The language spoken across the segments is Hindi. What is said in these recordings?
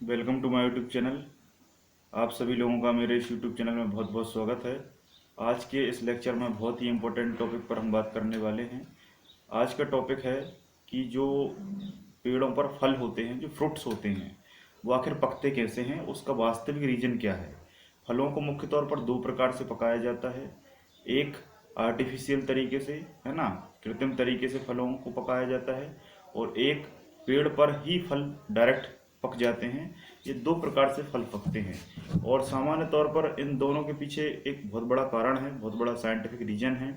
Welcome to my YouTube channel. आप सभी लोगों का मेरे इस यूट्यूब चैनल में बहुत बहुत स्वागत है। आज के इस लेक्चर में बहुत ही इम्पोर्टेंट टॉपिक पर हम बात करने वाले हैं। आज का टॉपिक है कि जो पेड़ों पर फल होते हैं, जो फ्रूट्स होते हैं, वो आखिर पकते कैसे हैं, उसका वास्तविक रीजन क्या है। फलों को मुख्य तौर पर दो प्रकार से पकाया जाता है। एक आर्टिफिशियल तरीके से, है ना, कृत्रिम तरीके से फलों को पकाया जाता है, और एक पेड़ पर ही फल डायरेक्ट पक जाते हैं। ये दो प्रकार से फल पकते हैं, और सामान्य तौर पर इन दोनों के पीछे एक बहुत बड़ा कारण है, बहुत बड़ा साइंटिफिक रीजन है।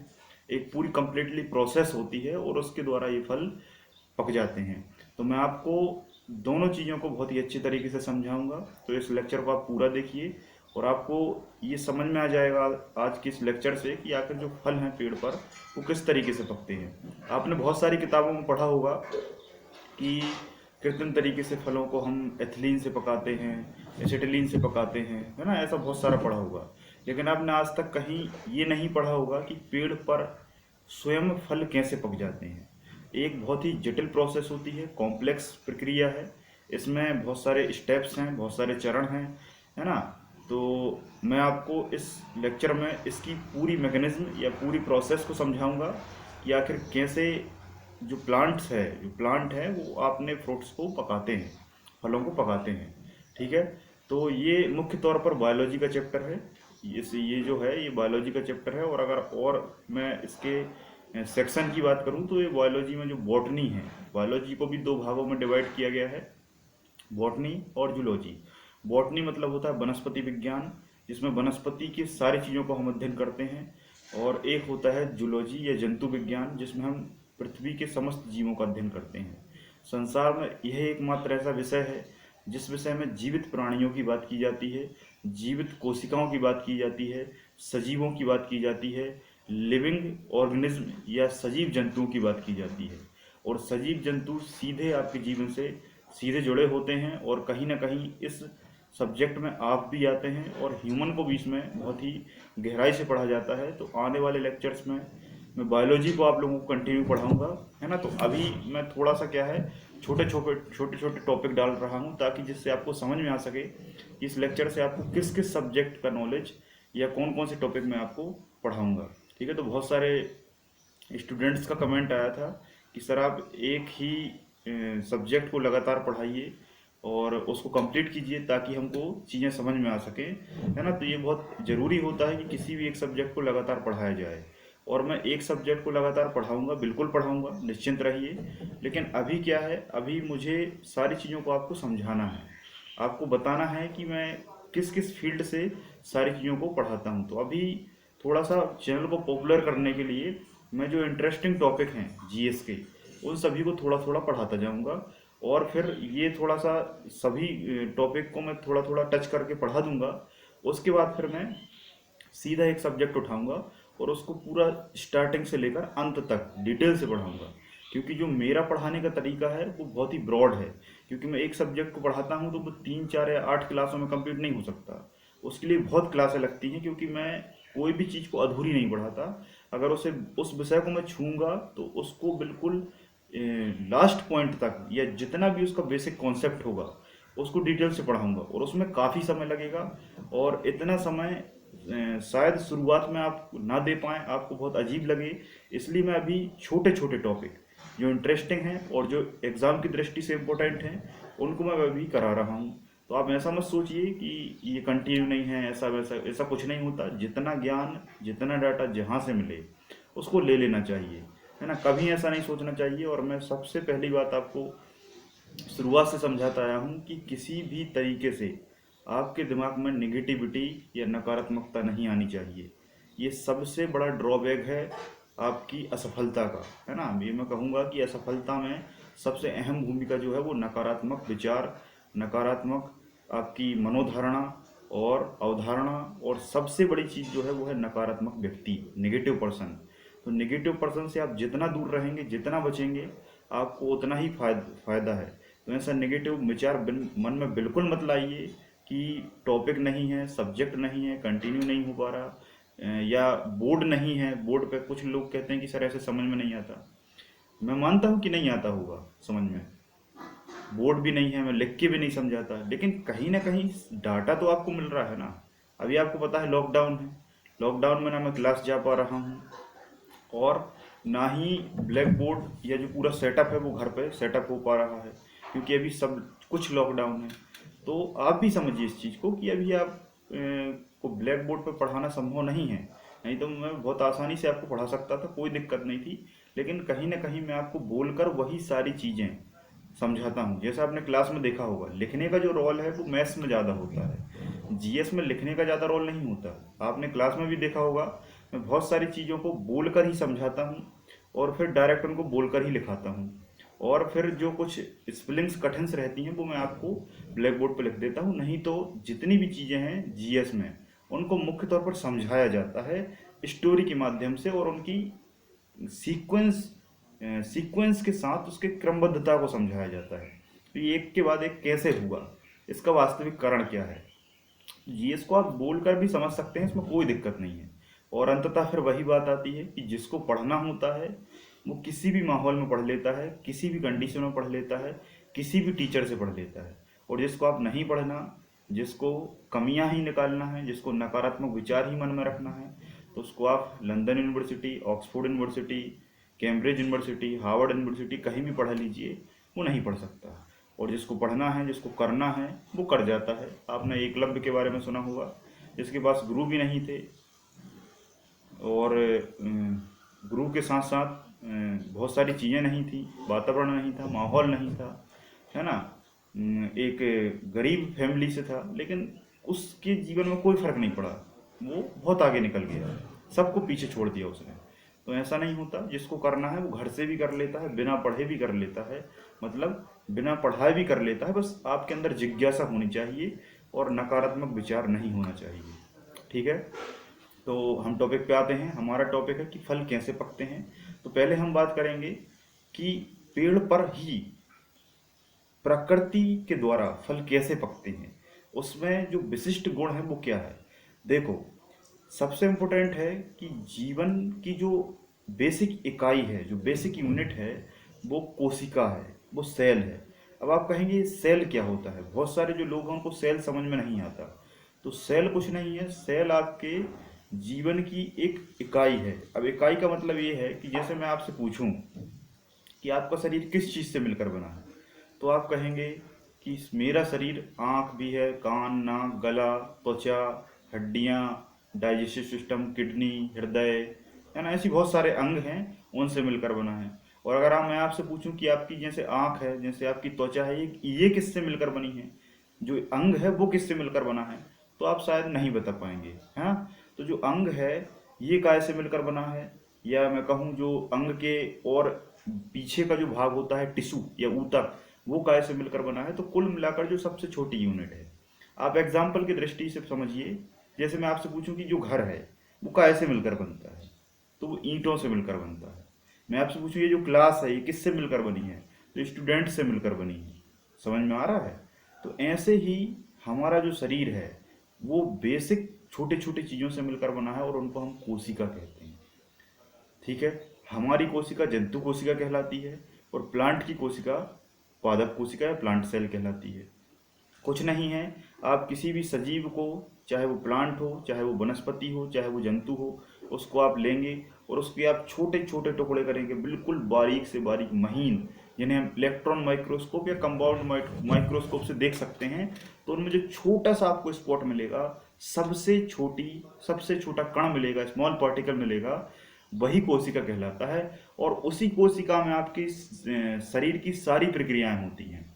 एक पूरी कंप्लीटली प्रोसेस होती है और उसके द्वारा ये फल पक जाते हैं। तो मैं आपको दोनों चीज़ों को बहुत ही अच्छे तरीके से समझाऊंगा। तो इस लेक्चर को आप पूरा देखिए और आपको ये समझ में आ जाएगा आज के इस लेक्चर से कि आखिर जो फल हैं पेड़ पर वो किस तरीके से पकते हैं। आपने बहुत सारी किताबों में पढ़ा होगा कि कृत्रिम तरीके से फलों को हम एथिलीन से पकाते हैं, एसिटिलीन से पकाते हैं, है ना, ऐसा बहुत सारा पढ़ा होगा। लेकिन आपने आज तक कहीं ये नहीं पढ़ा होगा कि पेड़ पर स्वयं फल कैसे पक जाते हैं। एक बहुत ही जटिल प्रोसेस होती है, कॉम्प्लेक्स प्रक्रिया है। इसमें बहुत सारे स्टेप्स हैं, बहुत सारे चरण हैं, है ना। तो मैं आपको इस लेक्चर में इसकी पूरी मैकेनिज्म या पूरी प्रोसेस को समझाऊंगा कि आखिर कैसे जो प्लांट है वो अपने फ्रूट्स को पकाते हैं, फलों को पकाते हैं। ठीक है। तो ये मुख्य तौर पर बायोलॉजी का चैप्टर है। ये जो है ये बायोलॉजी का चैप्टर है। और अगर और मैं इसके सेक्शन की बात करूं तो ये बायोलॉजी में जो बॉटनी है, बायोलॉजी को भी दो भागों में डिवाइड किया गया है, बॉटनी और जूलॉजी। बॉटनी मतलब होता है वनस्पति विज्ञान, जिसमें वनस्पति की सारी चीज़ों को हम अध्ययन करते हैं। और एक होता है जूलॉजी या जंतु विज्ञान, जिसमें हम पृथ्वी के समस्त जीवों का अध्ययन करते हैं। संसार में यह एकमात्र ऐसा विषय है जिस विषय में जीवित प्राणियों की बात की जाती है, जीवित कोशिकाओं की बात की जाती है, सजीवों की बात की जाती है, लिविंग ऑर्गेनिज्म या सजीव जंतुओं की बात की जाती है। और सजीव जंतु सीधे आपके जीवन से सीधे जुड़े होते हैं, और कहीं ना कहीं इस सब्जेक्ट में आप भी आते हैं, और ह्यूमन को भी इसमें बहुत ही गहराई से पढ़ा जाता है। तो आने वाले लेक्चर्स में मैं बायोलॉजी को आप लोगों को कंटिन्यू पढ़ाऊंगा, है ना। तो अभी मैं थोड़ा सा क्या है, छोटे छोटे छोटे छोटे टॉपिक डाल रहा हूँ ताकि जिससे आपको समझ में आ सके कि इस लेक्चर से आपको किस किस सब्जेक्ट का नॉलेज या कौन कौन से टॉपिक मैं आपको पढ़ाऊंगा। ठीक है। तो बहुत सारे स्टूडेंट्स का कमेंट आया था कि सर आप एक ही सब्जेक्ट को लगातार पढ़ाइए और उसको कंप्लीट कीजिए ताकि हमको चीज़ें समझ में आ सकें, है ना। तो ये बहुत ज़रूरी होता है कि किसी भी एक सब्जेक्ट को लगातार पढ़ाया जाए। और मैं एक सब्जेक्ट को लगातार पढ़ाऊंगा, बिल्कुल पढ़ाऊंगा, निश्चिंत रहिए। लेकिन अभी क्या है, अभी मुझे सारी चीज़ों को आपको समझाना है, आपको बताना है कि मैं किस किस फील्ड से सारी चीज़ों को पढ़ाता हूँ। तो अभी थोड़ा सा चैनल को पॉपुलर करने के लिए मैं जो इंटरेस्टिंग टॉपिक हैं जीएस के, उन सभी को थोड़ा थोड़ा पढ़ाता जाऊंगा। और फिर ये थोड़ा सा सभी टॉपिक को मैं थोड़ा थोड़ा टच करके पढ़ा दूंगा। उसके बाद फिर मैं सीधा एक सब्जेक्ट उठाऊंगा और उसको पूरा स्टार्टिंग से लेकर अंत तक डिटेल से पढ़ाऊंगा। क्योंकि जो मेरा पढ़ाने का तरीका है वो बहुत ही ब्रॉड है। क्योंकि मैं एक सब्जेक्ट को पढ़ाता हूँ तो वो 3 4 या 8 क्लासों में कंप्लीट नहीं हो सकता। उसके लिए बहुत क्लासें लगती हैं, क्योंकि मैं कोई भी चीज़ को अधूरी नहीं पढ़ाता। अगर उसे उस विषय को मैं छूँगा तो उसको बिल्कुल लास्ट पॉइंट तक, या जितना भी उसका बेसिक कॉन्सेप्ट होगा उसको डिटेल से पढ़ाऊंगा, और उसमें काफ़ी समय लगेगा। और इतना समय शायद शुरुआत में आप ना दे पाएँ, आपको बहुत अजीब लगे। इसलिए मैं अभी छोटे छोटे टॉपिक जो इंटरेस्टिंग हैं और जो एग्ज़ाम की दृष्टि से इम्पोर्टेंट हैं उनको मैं अभी करा रहा हूँ। तो आप ऐसा मत सोचिए कि ये कंटिन्यू नहीं है, ऐसा वैसा, ऐसा कुछ नहीं होता। जितना ज्ञान, जितना डाटा जहाँ से मिले उसको ले लेना चाहिए, है ना। कभी ऐसा नहीं सोचना चाहिए। और मैं सबसे पहली बात आपको शुरुआत से समझाता आया हूँ कि किसी भी तरीके से आपके दिमाग में नेगेटिविटी या नकारात्मकता नहीं आनी चाहिए। ये सबसे बड़ा ड्रॉबैक है आपकी असफलता का, है ना। ये मैं कहूँगा कि असफलता में सबसे अहम भूमिका जो है वो नकारात्मक विचार, नकारात्मक आपकी मनोधारणा और अवधारणा, और सबसे बड़ी चीज़ जो है वो है नकारात्मक व्यक्ति, नेगेटिव पर्सन। तो नेगेटिव पर्सन से आप जितना दूर रहेंगे, जितना बचेंगे, आपको उतना ही फायदा है। तो ऐसा नेगेटिव विचार मन में बिल्कुल मत लाइए कि टॉपिक नहीं है, सब्जेक्ट नहीं है, कंटिन्यू नहीं हो पा रहा, या बोर्ड नहीं है। बोर्ड पे कुछ लोग कहते हैं कि सर ऐसे समझ में नहीं आता। मैं मानता हूँ कि नहीं आता होगा समझ में, बोर्ड भी नहीं है, मैं लिख के भी नहीं समझाता, लेकिन कहीं ना कहीं डाटा तो आपको मिल रहा है ना। अभी आपको पता है लॉकडाउन है, लॉकडाउन में ना मैं क्लास जा पा रहा हूँ, और ना ही ब्लैक बोर्ड या जो पूरा सेटअप है वो घर पे सेटअप हो पा रहा है, क्योंकि अभी सब कुछ लॉकडाउन है। तो आप भी समझिए इस चीज़ को कि अभी आप को ब्लैक बोर्ड पे पढ़ाना संभव नहीं है। नहीं तो मैं बहुत आसानी से आपको पढ़ा सकता था, कोई दिक्कत नहीं थी, लेकिन कहीं ना कहीं मैं आपको बोलकर वही सारी चीज़ें समझाता हूँ। जैसा आपने क्लास में देखा होगा, लिखने का जो रोल है वो मैथ्स में ज़्यादा होता है, जीएस में लिखने का ज़्यादा रोल नहीं होता। आपने क्लास में भी देखा होगा, मैं बहुत सारी चीज़ों को बोलकर ही समझाता हूँ, और फिर डायरेक्ट उनको बोलकर ही लिखाता हूँ, और फिर जो कुछ स्पेलिंग्स कठिन से रहती हैं वो मैं आपको ब्लैक बोर्ड पर लिख देता हूँ। नहीं तो जितनी भी चीज़ें हैं जीएस में, उनको मुख्य तौर पर समझाया जाता है स्टोरी के माध्यम से, और उनकी सीक्वेंस सीक्वेंस के साथ उसके क्रमबद्धता को समझाया जाता है। तो ये एक के बाद एक कैसे हुआ, इसका वास्तविक कारण क्या है, जीएस को आप बोलकर भी समझ सकते हैं, इसमें कोई दिक्कत नहीं है। और अंततः फिर वही बात आती है कि जिसको पढ़ना होता है वो किसी भी माहौल में पढ़ लेता है, किसी भी कंडीशन में पढ़ लेता है, किसी भी टीचर से पढ़ लेता है। और जिसको आप नहीं पढ़ना, जिसको कमियां ही निकालना है, जिसको नकारात्मक विचार ही मन में रखना है, तो उसको आप London university, Oxford university, Cambridge university, Harvard university कहीं भी पढ़ा लीजिए, वो नहीं पढ़ सकता। और जिसको पढ़ना है, जिसको करना है, वो कर जाता है। आपने एकलव्य के बारे में सुना होगा, जिसके पास गुरु भी नहीं थे, और गुरु के साथ साथ बहुत सारी चीज़ें नहीं थी, वातावरण नहीं था, माहौल नहीं था, है ना। एक गरीब फैमिली से था, लेकिन उसके जीवन में कोई फर्क नहीं पड़ा, वो बहुत आगे निकल गया, सबको पीछे छोड़ दिया उसने। तो ऐसा नहीं होता, जिसको करना है वो घर से भी कर लेता है, बिना पढ़े भी कर लेता है, मतलब बिना पढ़ाए भी कर लेता है। बस आपके अंदर जिज्ञासा होनी चाहिए और नकारात्मक विचार नहीं होना चाहिए। ठीक है, तो हम टॉपिक पे आते हैं। हमारा टॉपिक है कि फल कैसे पकते हैं। तो पहले हम बात करेंगे कि पेड़ पर ही प्रकृति के द्वारा फल कैसे पकते हैं, उसमें जो विशिष्ट गुण है वो क्या है। देखो, सबसे इम्पोर्टेंट है कि जीवन की जो बेसिक इकाई है, जो बेसिक यूनिट है, वो कोशिका है, वो सेल है। अब आप कहेंगे सेल क्या होता है, बहुत सारे जो लोग हैं उनको सेल समझ में नहीं आता। तो सेल कुछ नहीं है, सेल आपके जीवन की एक इकाई है। अब इकाई का मतलब ये है कि जैसे मैं आपसे पूछूं कि आपका शरीर किस चीज़ से मिलकर बना है, तो आप कहेंगे कि मेरा शरीर आँख भी है, कान, नाक, गला, त्वचा, हड्डियाँ, डाइजेस्टिव सिस्टम, किडनी, हृदय, है ना, ऐसी बहुत सारे अंग हैं, उनसे मिलकर बना है। और अगर मैं आपसे पूछूं कि आपकी जैसे आँख है, जैसे आपकी त्वचा है, ये किससे मिलकर बनी है, जो अंग है वो किससे मिलकर बना है, तो आप शायद नहीं बता पाएंगे। हाँ, तो जो अंग है ये काय से मिलकर बना है, या मैं कहूँ जो अंग के और पीछे का जो भाग होता है टिश्यू या ऊतक, वो काय से मिलकर बना है। तो कुल मिलाकर जो सबसे छोटी यूनिट है, आप एग्जाम्पल की दृष्टि से समझिए। जैसे मैं आपसे पूछूं कि जो घर है वो काय से मिलकर बनता है, तो वो ईंटों से मिलकर बनता है। मैं आपसे पूछूं ये जो क्लास है ये किससे मिलकर बनी है, तो स्टूडेंट से मिलकर बनी है। समझ में आ रहा है। तो ऐसे ही हमारा जो शरीर है वो बेसिक छोटे छोटे चीज़ों से मिलकर बना है, और उनको हम कोशिका कहते हैं। ठीक है, हमारी कोशिका जंतु कोशिका कहलाती है, और प्लांट की कोशिका पादप कोशिका या प्लांट सेल कहलाती है। कुछ नहीं है, आप किसी भी सजीव को, चाहे वो प्लांट हो, चाहे वो वनस्पति हो, चाहे वो जंतु हो, उसको आप लेंगे और उसके आप छोटे छोटे टुकड़े करेंगे, बिल्कुल बारीक से बारीक महीन, जिन्हें हम इलेक्ट्रॉन माइक्रोस्कोप या कंपाउंड माइक्रोस्कोप से देख सकते हैं। तो उनमें जो छोटा सा आपको स्पॉट मिलेगा, सबसे छोटा कण मिलेगा, स्मॉल पार्टिकल मिलेगा, वही कोशिका कहलाता है। और उसी कोशिका में आपकी शरीर की सारी प्रक्रियाएं होती हैं,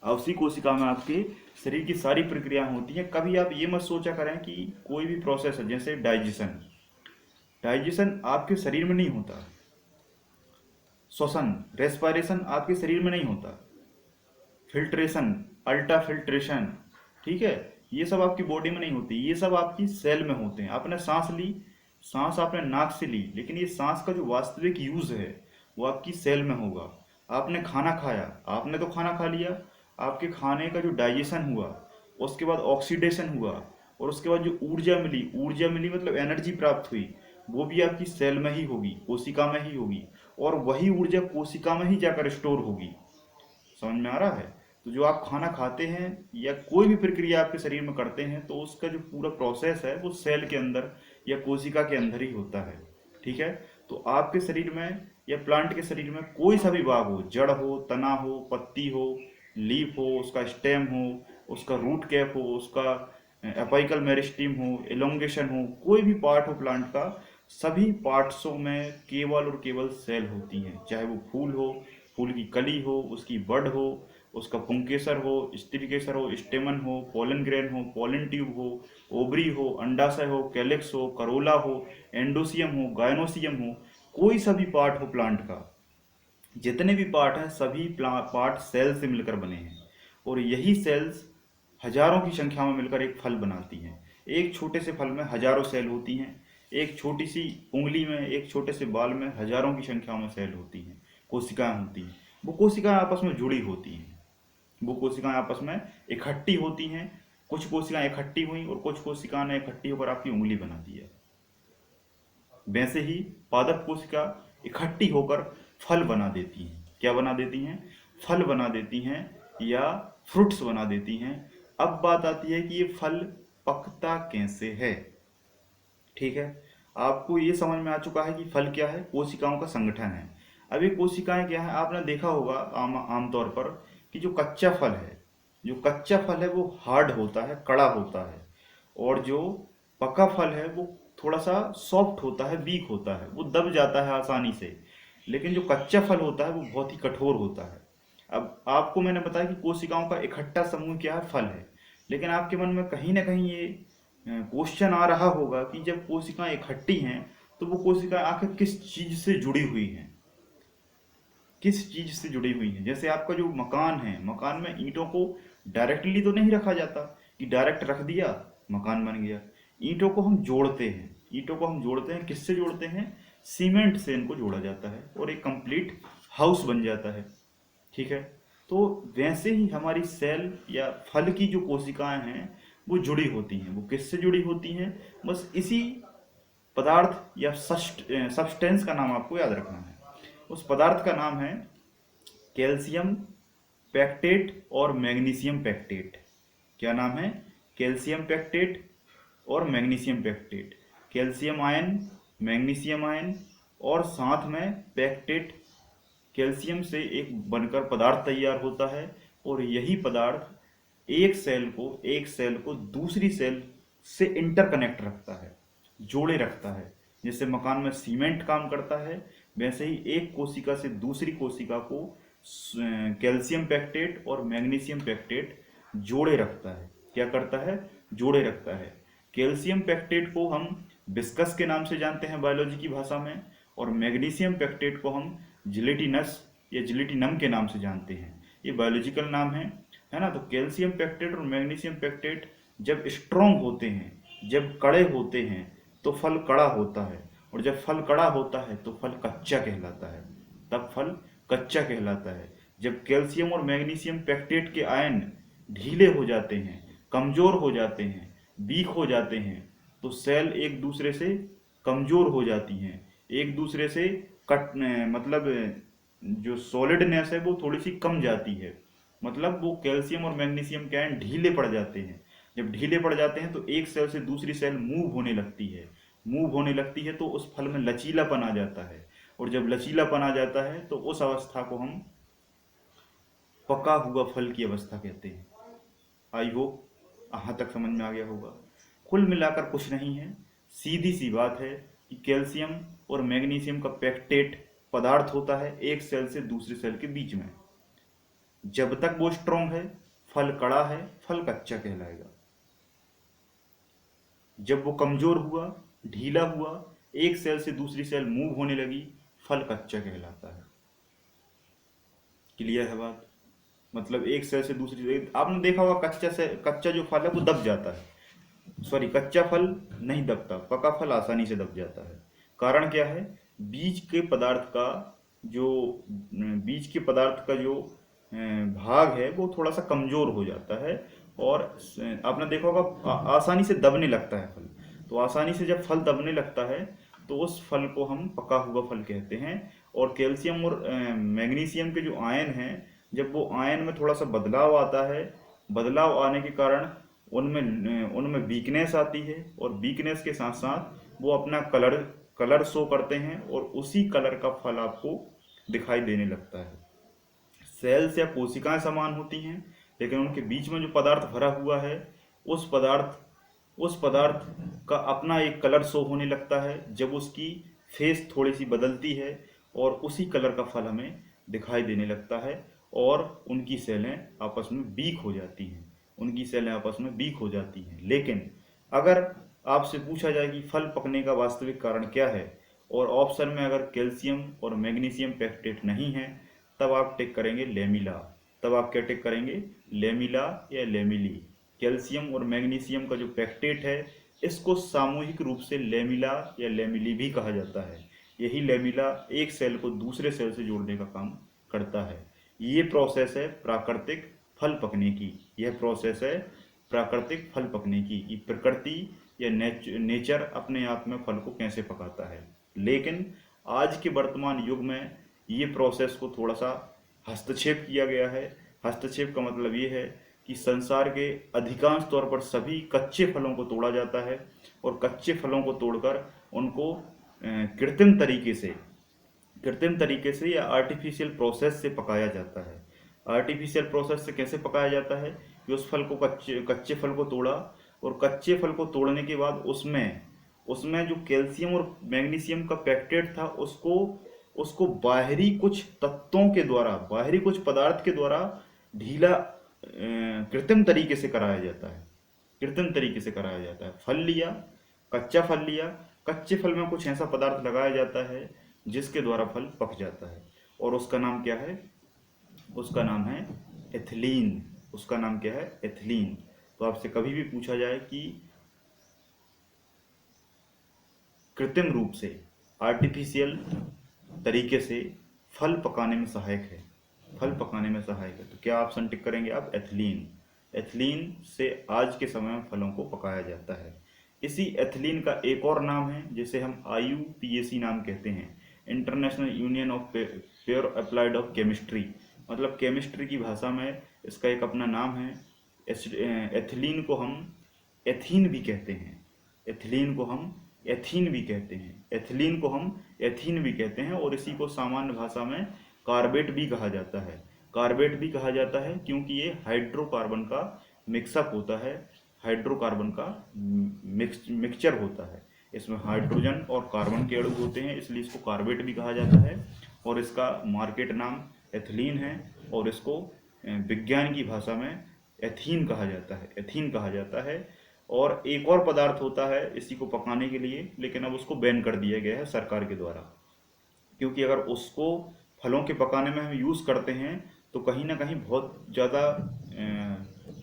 उसी कोशिका में आपके शरीर की सारी प्रक्रियाएं होती हैं। कभी आप ये मत सोचा करें कि कोई भी प्रोसेस है, जैसे डाइजेशन, डाइजेशन आपके शरीर में नहीं होता, श्वसन, रेस्पिरेशन आपके शरीर में नहीं होता, फिल्ट्रेशन, अल्ट्रा फिल्ट्रेशन, ठीक है, ये सब आपकी बॉडी में नहीं होती, ये सब आपकी सेल में होते हैं। आपने सांस ली, सांस आपने नाक से ली, लेकिन ये सांस का जो वास्तविक यूज है वो आपकी सेल में होगा। आपने खाना खाया, आपने तो खाना खा लिया, आपके खाने का जो डाइजेशन हुआ, उसके बाद ऑक्सीडेशन हुआ, और उसके बाद जो ऊर्जा मिली मतलब एनर्जी प्राप्त हुई, वो भी आपकी सेल में ही होगी, कोशिका में ही होगी, और वही ऊर्जा कोशिका में ही जाकर स्टोर होगी। समझ में आ रहा है। तो जो आप खाना खाते हैं या कोई भी प्रक्रिया आपके शरीर में करते हैं, तो उसका जो पूरा प्रोसेस है वो सेल के अंदर या कोशिका के अंदर ही होता है। ठीक है। तो आपके शरीर में या प्लांट के शरीर में कोई सा भी भाग हो, जड़ हो, तना हो, पत्ती हो, लीफ हो, उसका स्टेम हो, उसका रूट कैप हो, उसका अपाइकल मेरिस्टीम हो, एलोंगेशन हो, कोई भी पार्ट हो प्लांट का, सभी पार्ट्सों में केवल और केवल सेल होती हैं। चाहे वो फूल हो, फूल की कली हो, उसकी बड हो, उसका पुंकेसर हो, स्टिलकेसर हो, स्टेमन हो, पोलन ग्रेन हो, पोलन ट्यूब हो, ओवरी हो, अंडाशय हो, कैलिक्स हो, करोला हो, एंडोसियम हो, गायनोसियम हो, कोई सा भी पार्ट हो प्लांट का, जितने भी पार्ट हैं सभी पार्ट सेल से मिलकर बने हैं। और यही सेल्स हजारों की संख्या में मिलकर एक फल बनाती हैं। एक छोटे से फल में हजारों सेल होती हैं। एक छोटी सी उंगली में, एक छोटे से बाल में हजारों की संख्या में सेल होती हैं, कोशिकाएं होती हैं। वो कोशिकाएं आपस में जुड़ी होती हैं, वो कोशिकाएं आपस में इकट्ठी होती हैं। कुछ कोशिकाएं इकट्ठी हुई और कुछ कोशिकाएं ने इकट्ठी होकर आपकी उंगली बना दिया। वैसे ही पादप कोशिका इकट्ठी होकर फल बना देती हैं। क्या बना देती हैं? फल बना देती हैं या फ्रूट्स बना देती हैं। अब बात आती है कि ये फल पकता कैसे है। ठीक है। आपको ये समझ में आ चुका है कि फल क्या है, कोशिकाओं का संगठन है। अभी कोशिकाएं क्या है, आपने देखा होगा आमतौर पर कि जो कच्चा फल है, जो कच्चा फल है वो हार्ड होता है, कड़ा होता है। और जो पका फल है वो थोड़ा सा सॉफ्ट होता है, वीक होता है, वो दब जाता है आसानी से। लेकिन जो कच्चा फल होता है वो बहुत ही कठोर होता है। अब आपको मैंने बताया कि कोशिकाओं का इकट्ठा समूह क्या है, फल है। लेकिन आपके मन में कहीं ना कहीं ये क्वेश्चन आ रहा होगा कि जब कोशिकाएं इकट्ठी हैं तो वो कोशिकाएं आखिर किस चीज से जुड़ी हुई हैं, किस चीज से जुड़ी हुई हैं। जैसे आपका जो मकान है, मकान में ईंटों को डायरेक्टली तो नहीं रखा जाता कि डायरेक्ट रख दिया मकान बन गया। ईंटों को हम जोड़ते हैं, ईंटों को हम जोड़ते हैं, किससे जोड़ते हैं? सीमेंट से इनको जोड़ा जाता है और एक कंप्लीट हाउस बन जाता है। ठीक है। तो वैसे ही हमारी सेल या फल की जो कोशिकाएं हैं वो जुड़ी होती हैं। वो किससे जुड़ी होती हैं? बस इसी पदार्थ या सब्सटेंस का नाम आपको याद रखना है। उस पदार्थ का नाम है कैल्शियम पैक्टेट और मैग्नीशियम पैक्टेट। क्या नाम है? कैल्शियम पैक्टेट और magnesium pectate. Calcium ion, magnesium ion और साथ में पैक्टेट, कैल्शियम से एक बनकर पदार्थ तैयार होता है। और यही पदार्थ एक सेल को दूसरी सेल से इंटरकनेक्ट रखता है, जोड़े रखता है। जैसे मकान में सीमेंट काम करता है, वैसे ही एक कोशिका से दूसरी कोशिका को कैल्शियम पैक्टेट और मैग्नीशियम पैक्टेट जोड़े रखता है। क्या करता है? जोड़े रखता है। कैल्शियम पैक्टेट को हम विस्कस के नाम से जानते हैं बायोलॉजी की भाषा में, और मैग्नीशियम पैक्टेट को हम जिलेटिनस या जिलेटिनम के नाम से जानते हैं। ये बायोलॉजिकल नाम है ना। तो कैल्शियम पैक्टेट और मैग्नीशियम पैक्टेट जब स्ट्रॉन्ग होते हैं, जब कड़े होते हैं, तो फल कड़ा होता है। और जब फल कड़ा होता है तो फल कच्चा कहलाता है, तब फल कच्चा कहलाता है। जब कैल्शियम और मैग्नीशियम पैक्टेट के आयन ढीले हो जाते हैं, कमजोर हो जाते हैं, वीक हो जाते हैं, तो सेल एक दूसरे से कमजोर हो जाती हैं, एक दूसरे से कट मतलब जो सॉलिडनेस है वो थोड़ी सी कम जाती है। मतलब वो कैल्शियम और मैग्नीशियम के आयन ढीले पड़ जाते हैं। जब ढीले पड़ जाते हैं तो एक सेल से दूसरी सेल मूव होने लगती है। मूव होने लगती है तो उस फल में लचीलापन आ जाता है। और जब लचीलापन आ जाता है तो उस अवस्था को हम पका हुआ फल की अवस्था कहते हैं। आई होप यहाँ तक समझ में आ गया होगा। कुल मिलाकर कुछ नहीं है, सीधी सी बात है कि कैल्शियम और मैग्नीशियम का पैक्टेट पदार्थ होता है एक सेल से दूसरे सेल के बीच में। जब तक वो स्ट्रॉन्ग है, फल कड़ा है, फल कच्चा कहलाएगा। जब वो कमजोर हुआ, ढीला हुआ, एक सेल से दूसरी सेल मूव होने लगी, फल कच्चा कहलाता है। क्लियर है बात? मतलब एक सेल से दूसरी सेल, आपने देखा होगा कच्चा जो फल है वो दब जाता है। सॉरी, कच्चा फल नहीं दबता, पका फल आसानी से दब जाता है। कारण क्या है? जो बीज के पदार्थ का जो भाग है वो थोड़ा सा कमजोर हो जाता है। और आपने देखा होगा आसानी से दबने लगता है फल। तो आसानी से जब फल दबने लगता है तो उस फल को हम पका हुआ फल कहते हैं। और कैल्शियम और मैग्नीशियम के जो आयन हैं जब वो आयन में थोड़ा सा बदलाव आता है, बदलाव आने के कारण उनमें उनमें वीकनेस आती है, और वीकनेस के साथ साथ वो अपना कलर कलर शो करते हैं, और उसी कलर का फल आपको दिखाई देने लगता है। सेल्स या कोशिकाएं समान होती हैं, लेकिन उनके बीच में जो पदार्थ भरा हुआ है, उस पदार्थ का अपना एक कलर शो होने लगता है जब उसकी फेस थोड़ी सी बदलती है, और उसी कलर का फल हमें दिखाई देने लगता है, और उनकी सेलें आपस में वीक हो जाती हैं, उनकी सेलें आपस में वीक हो जाती हैं। लेकिन अगर आपसे पूछा जाए कि फल पकने का वास्तविक कारण क्या है, और ऑप्शन में अगर कैल्शियम और मैग्नीशियम पेक्टेट नहीं है, तब आप टिक करेंगे लेमिला। तब आप क्या टिक करेंगे? लेमिला या लेमिली। कैल्शियम और मैग्नीशियम का जो पेक्टेट है, इसको सामूहिक रूप से लेमिला या लेमिली भी कहा जाता है। यही लेमिला एक सेल को दूसरे सेल से जोड़ने का काम करता है। ये प्रोसेस है प्राकृतिक फल पकने की। यह प्रोसेस है प्राकृतिक फल पकने की, कि प्रकृति या नेचर अपने आप में फल को कैसे पकाता है। लेकिन आज के वर्तमान युग में ये प्रोसेस को थोड़ा सा हस्तक्षेप किया गया है। हस्तक्षेप का मतलब ये है कि संसार के अधिकांश तौर पर सभी कच्चे फलों को तोड़ा जाता है, और कच्चे फलों को तोड़कर उनको कृत्रिम तरीके से या आर्टिफिशियल प्रोसेस से पकाया जाता है। आर्टिफिशियल प्रोसेस से कैसे पकाया जाता है कि उस फल को कच्चे फल को तोड़ा, और कच्चे फल को तोड़ने के बाद उसमें उसमें जो कैल्शियम और मैग्नीशियम का पेक्टेट था, उसको उसको बाहरी कुछ तत्वों के द्वारा, बाहरी कुछ पदार्थ के द्वारा ढीला कृत्रिम तरीके से कराया जाता है। कृत्रिम तरीके से कराया जाता है। कच्चा फल लिया, कच्चे फल में कुछ ऐसा पदार्थ लगाया जाता है जिसके द्वारा फल पक जाता है, और उसका नाम क्या है? उसका नाम है एथिलीन। उसका नाम क्या है? एथिलीन। तो आपसे कभी भी पूछा जाए कि कृत्रिम रूप से, आर्टिफिशियल तरीके से फल पकाने में सहायक है, तो क्या ऑप्शन टिक करेंगे आप? एथिलीन। एथिलीन से आज के समय में फलों को पकाया जाता है। इसी एथिलीन का एक और नाम है जिसे हम IUPAC नाम कहते हैं, international union of pure applied of chemistry. मतलब केमिस्ट्री की भाषा में इसका एक अपना नाम है। एथिलीन को हम एथीन भी कहते हैं। एथिलीन को हम एथीन भी कहते हैं। एथिलीन को हम एथीन भी कहते हैं, और इसी को सामान्य भाषा में कार्बेट भी कहा जाता है। कार्बेट भी कहा जाता है क्योंकि ये हाइड्रोकार्बन का मिक्सअप होता है, हाइड्रोकार्बन का मिक्सचर होता है। इसमें हाइड्रोजन और कार्बन के अणु होते हैं, इसलिए इसको कार्बेट भी कहा जाता है, और इसका मार्केट नाम एथिलीन है, और इसको विज्ञान की भाषा में एथीन कहा जाता है। और एक और पदार्थ होता है इसी को पकाने के लिए, लेकिन अब उसको बैन कर दिया गया है सरकार के द्वारा, क्योंकि अगर उसको फलों के पकाने में हम यूज़ करते हैं तो कहीं ना कहीं बहुत ज़्यादा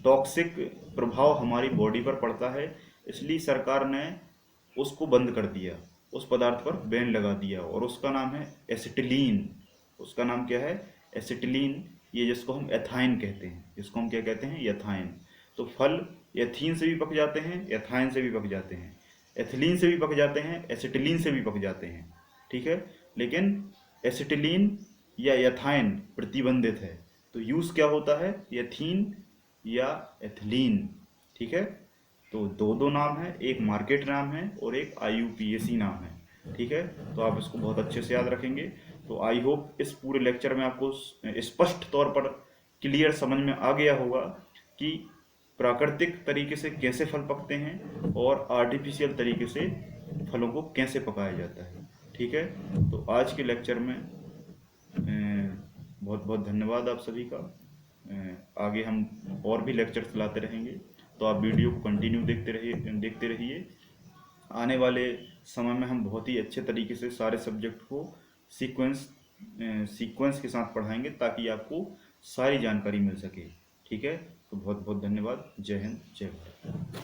टॉक्सिक प्रभाव हमारी बॉडी पर पड़ता है। इसलिए सरकार ने उसको बंद कर दिया, उस पदार्थ पर बैन लगा दिया, और उसका नाम है एसिटिलीन। उसका नाम क्या है? एसिटिलीन। ये जिसको हम एथाइन कहते हैं, जिसको हम क्या कहते हैं? एथाइन। तो फल एथीन से भी पक जाते हैं, एथाइन से भी पक जाते हैं, एथिलीन से भी पक जाते हैं, एसिटिलीन से भी पक जाते हैं। ठीक है, लेकिन एसिटिलीन या एथाइन प्रतिबंधित है, तो यूज़ क्या होता है? एथीन या एथिलीन। ठीक है, तो दो नाम है, एक मार्केट नाम है और एक IUPAC नाम है। ठीक है, तो आप इसको बहुत अच्छे से याद रखेंगे। तो आई होप इस पूरे लेक्चर में आपको स्पष्ट तौर पर क्लियर समझ में आ गया होगा कि प्राकृतिक तरीके से कैसे फल पकते हैं, और आर्टिफिशियल तरीके से फलों को कैसे पकाया जाता है। ठीक है, तो आज के लेक्चर में बहुत बहुत धन्यवाद आप सभी का। आगे हम और भी लेक्चर्स लाते रहेंगे, तो आप वीडियो को कंटिन्यू देखते रहिए। आने वाले समय में हम बहुत ही अच्छे तरीके से सारे सब्जेक्ट को सीक्वेंस के साथ पढ़ाएंगे, ताकि आपको सारी जानकारी मिल सके। ठीक है, तो बहुत बहुत धन्यवाद। जय हिंद, जय भारत।